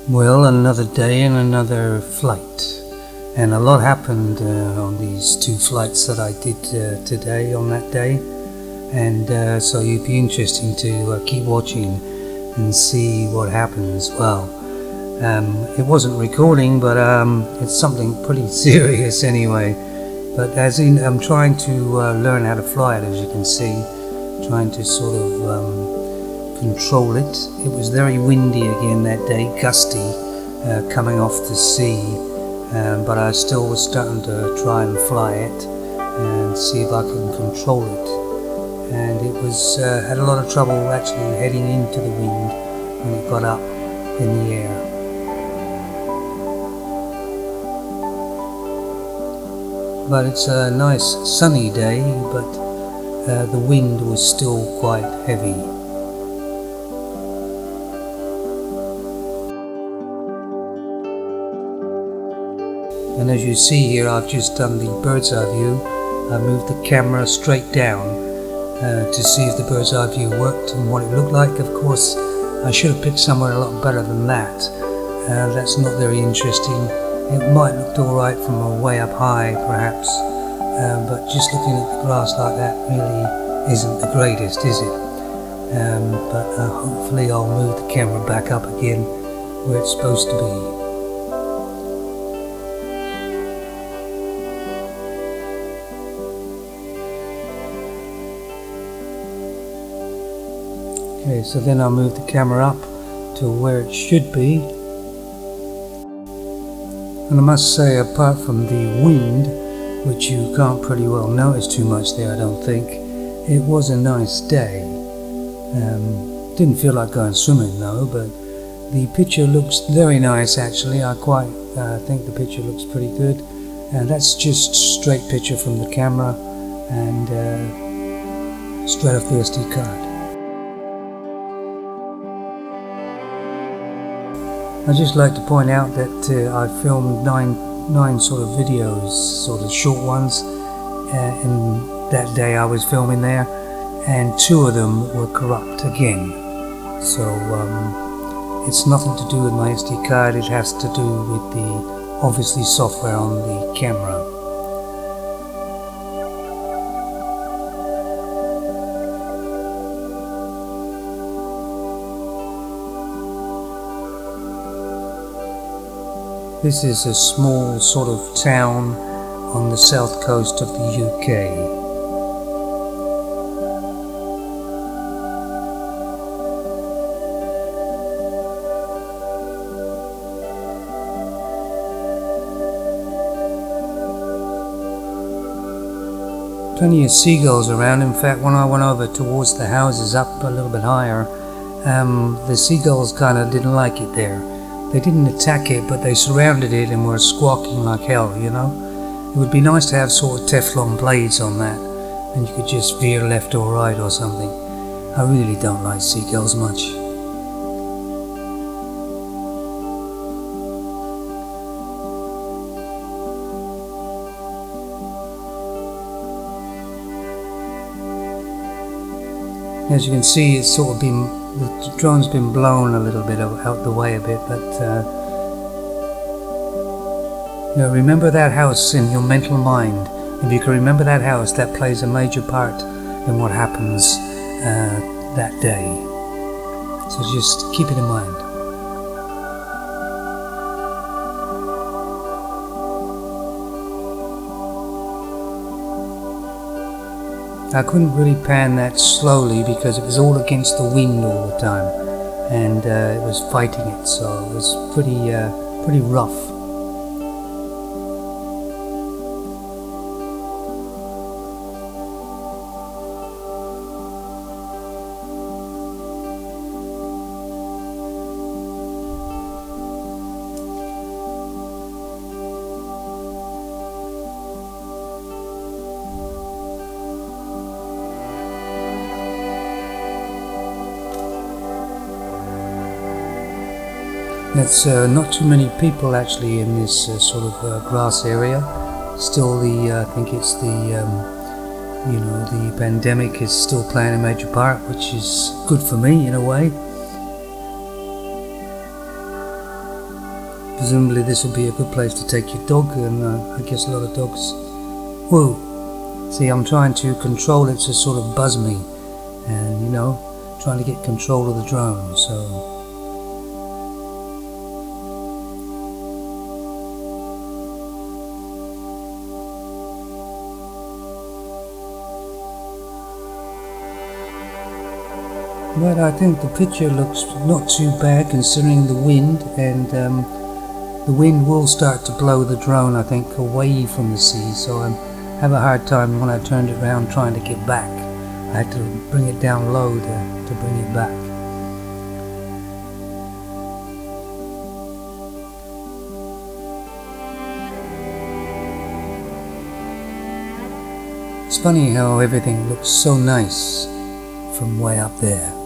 Well, another day and another flight, and a lot happened on these two flights that I did today on that day, and so you'd be interesting to keep watching and see what happens. Well, it wasn't recording, but it's something pretty serious anyway. But I'm trying to learn how to fly it, as you can see, trying to sort of control it. It was very windy again that day, gusty, coming off the sea, but I still was starting to try and fly it and see if I can control it. And it was had a lot of trouble actually heading into the wind when it got up in the air. But it's a nice sunny day, but the wind was still quite heavy. And as you see here, I've just done the bird's eye view. I moved the camera straight down to see if the bird's eye view worked and what it looked like. Of course, I should have picked somewhere a lot better than that. That's not very interesting. It might look alright from a way up high, perhaps, but just looking at the grass like that really isn't the greatest, is it? But hopefully I'll move the camera back up again where it's supposed to be. Okay, so then I'll move the camera up to where it should be. And I must say, apart from the wind, which you can't pretty well notice too much there, I don't think, it was a nice day. Didn't feel like going swimming though, but the picture looks very nice actually. I quite think the picture looks pretty good. And that's just straight picture from the camera and straight off the SD card. I'd just like to point out that I filmed nine sort of videos, sort of short ones, in that day I was filming there, and 2 of them were corrupt again. So it's nothing to do with my SD card, it has to do with the, obviously, software on the camera. This is a small sort of town on the south coast of the UK. Plenty of seagulls around. In fact, when I went over towards the houses up a little bit higher, the seagulls kind of didn't like it there. They didn't attack it, but they surrounded it and were squawking like hell, you know. It would be nice to have sort of Teflon blades on that, and you could just veer left or right or something. I really don't like seagulls much. As you can see, it's sort of been, the drone's been blown a little bit out the way a bit, but you know, remember that house in your mental mind. If you can remember that house, that plays a major part in what happens that day. So just keep it in mind. I couldn't really pan that slowly because it was all against the wind all the time, and it was fighting it, so it was pretty rough. There's not too many people actually in this sort of grass area. Still, I think it's you know, the pandemic is still playing a major part, which is good for me in a way. Presumably this would be a good place to take your dog, and I guess a lot of dogs. Whoa! See, I'm trying to control it to sort of buzz me, and you know, trying to get control of the drone, so. But I think the picture looks not too bad considering the wind, and the wind will start to blow the drone, I think, away from the sea, so I have a hard time when I turned it around trying to get back. I had to bring it down low to bring it back. It's funny how everything looks so nice from way up there.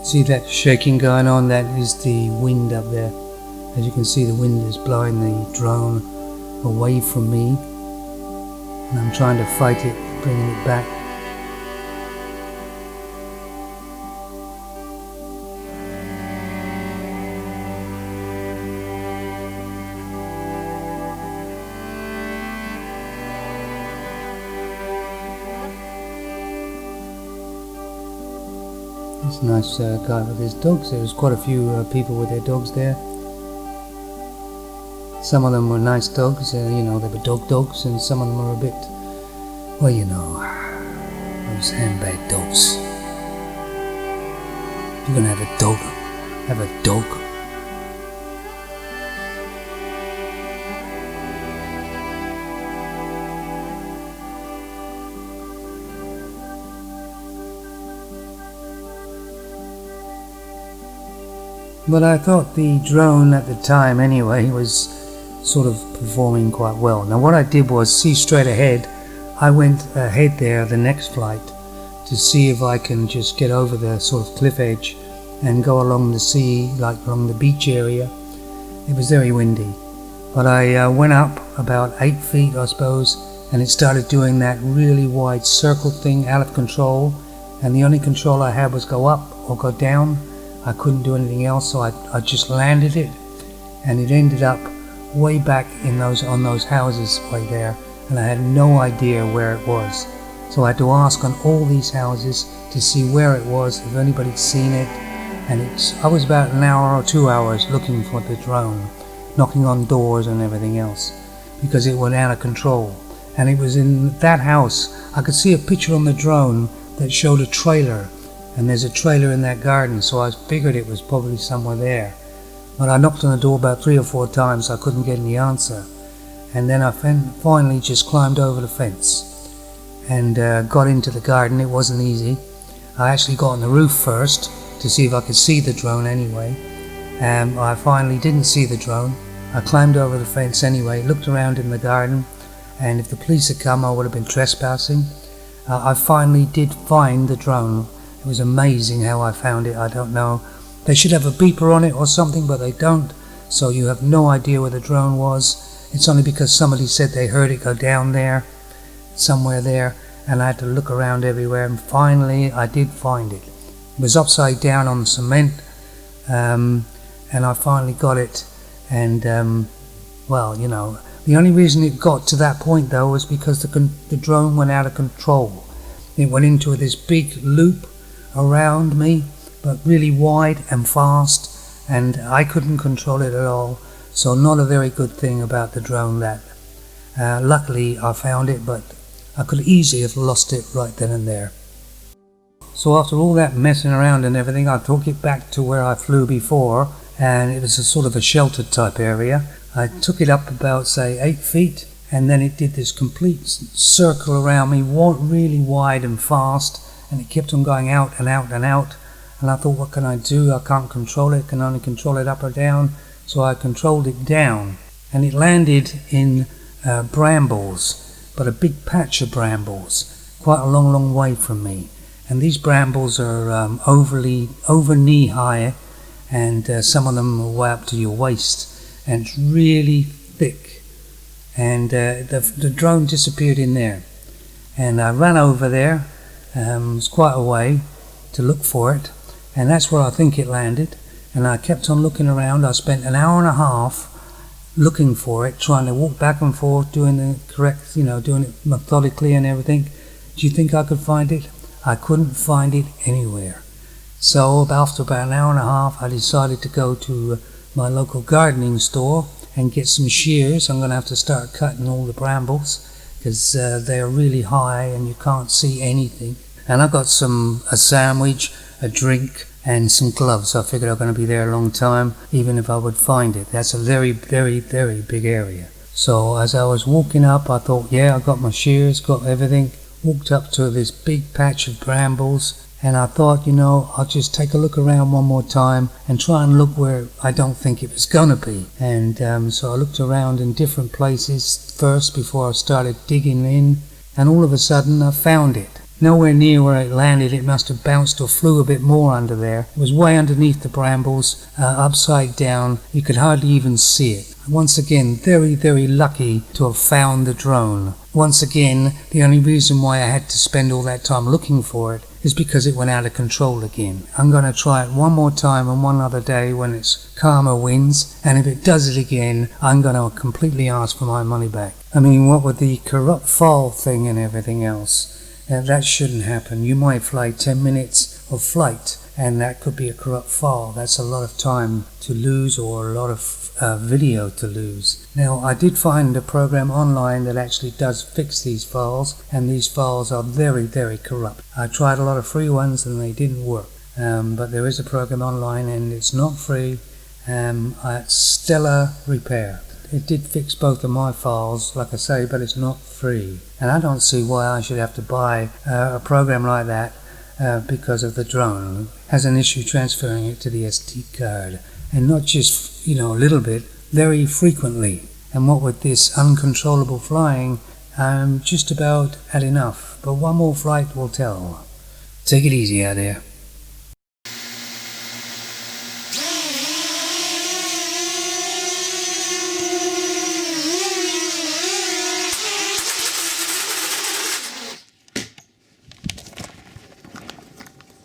See that shaking going on? That is the wind up there. As you can see, the wind is blowing the drone away from me, and I'm trying to fight it, bringing it back. This nice guy with his dogs. There was quite a few people with their dogs there. Some of them were nice dogs, you know, they were dogs, and some of them were a bit, well, you know, those handbag dogs. If you're gonna have a dog, have a dog. But I thought the drone at the time anyway was sort of performing quite well. Now what I did was see straight ahead. I went ahead there the next flight to see if I can just get over the sort of cliff edge and go along the sea, like along the beach area. It was very windy. But I went up about 8 feet, I suppose, and it started doing that really wide circle thing out of control. And the only control I had was go up or go down. I couldn't do anything else, so I just landed it, and it ended up way back in on those houses way there, and I had no idea where it was. So I had to ask on all these houses to see where it was, if anybody'd seen it, and I was about an hour or 2 hours looking for the drone, knocking on doors and everything else, because it went out of control. And it was in that house. I could see a picture on the drone that showed a trailer, and there's a trailer in that garden, so I figured it was probably somewhere there. But I knocked on the door about 3 or 4 times. I couldn't get any answer, and then I finally just climbed over the fence and got into the garden. It wasn't easy. I actually got on the roof first to see if I could see the drone anyway. I finally didn't see the drone. I climbed over the fence anyway, looked around in the garden, and if the police had come I would have been trespassing. I finally did find the drone. It was amazing how I found it. I don't know. They should have a beeper on it or something, but they don't. So you have no idea where the drone was. It's only because somebody said they heard it go down there, somewhere there, and I had to look around everywhere, and finally I did find it. It was upside down on the cement, and I finally got it. And well, you know, the only reason it got to that point though was because the drone went out of control. It went into this big loop around me, but really wide and fast, and I couldn't control it at all. So not a very good thing about the drone. That luckily I found it, but I could easily have lost it right then and there. So after all that messing around and everything, I took it back to where I flew before, and it was a sort of a sheltered type area. I took it up about, say, 8 feet, and then it did this complete circle around me, really wide and fast, and it kept on going out and out and out. And I thought, what can I do? I can't control it, can only control it up or down. So I controlled it down, and it landed in brambles, but a big patch of brambles, quite a long way from me. And these brambles are over knee high, and some of them are way up to your waist, and it's really thick. and the drone disappeared in there. And I ran over there, it was quite a way to look for it, and that's where I think it landed. And I kept on looking around. I spent an hour and a half looking for it, trying to walk back and forth, doing the correct, doing it methodically and everything. Do you think I could find it? I couldn't find it anywhere. So after about an hour and a half, I decided to go to my local gardening store and get some shears. I'm going to have to start cutting all the brambles because they're really high and you can't see anything. And I got a sandwich, a drink, and some gloves. I figured I'm going to be there a long time, even if I would find it. That's a very, very, very big area. So as I was walking up, I thought, yeah, I got my shears, got everything. Walked up to this big patch of brambles, and I thought, I'll just take a look around one more time and try and look where I don't think it was going to be. And so I looked around in different places first before I started digging in, and all of a sudden I found it. Nowhere near where it landed. It must have bounced or flew a bit more under there. It was way underneath the brambles, upside down. You could hardly even see it. Once again, very, very lucky to have found the drone. Once again, the only reason why I had to spend all that time looking for it is because it went out of control again. I'm going to try it one more time on one other day when it's calmer winds, and if it does it again, I'm going to completely ask for my money back. I mean, what with the corrupt fall thing and everything else, that shouldn't happen. You might fly 10 minutes of flight, and that could be a corrupt file. That's a lot of time to lose, or a lot of video to lose. Now, I did find a program online that actually does fix these files, and these files are very, very corrupt. I tried a lot of free ones and they didn't work. But there is a program online, and it's not free. It's Stellar Repair. It did fix both of my files, like I say, but it's not free. And I don't see why I should have to buy a program like that because of the drone. It has an issue transferring it to the SD card. And not just, a little bit, very frequently. And what with this uncontrollable flying, I'm just about had enough. But one more flight will tell. Take it easy out there.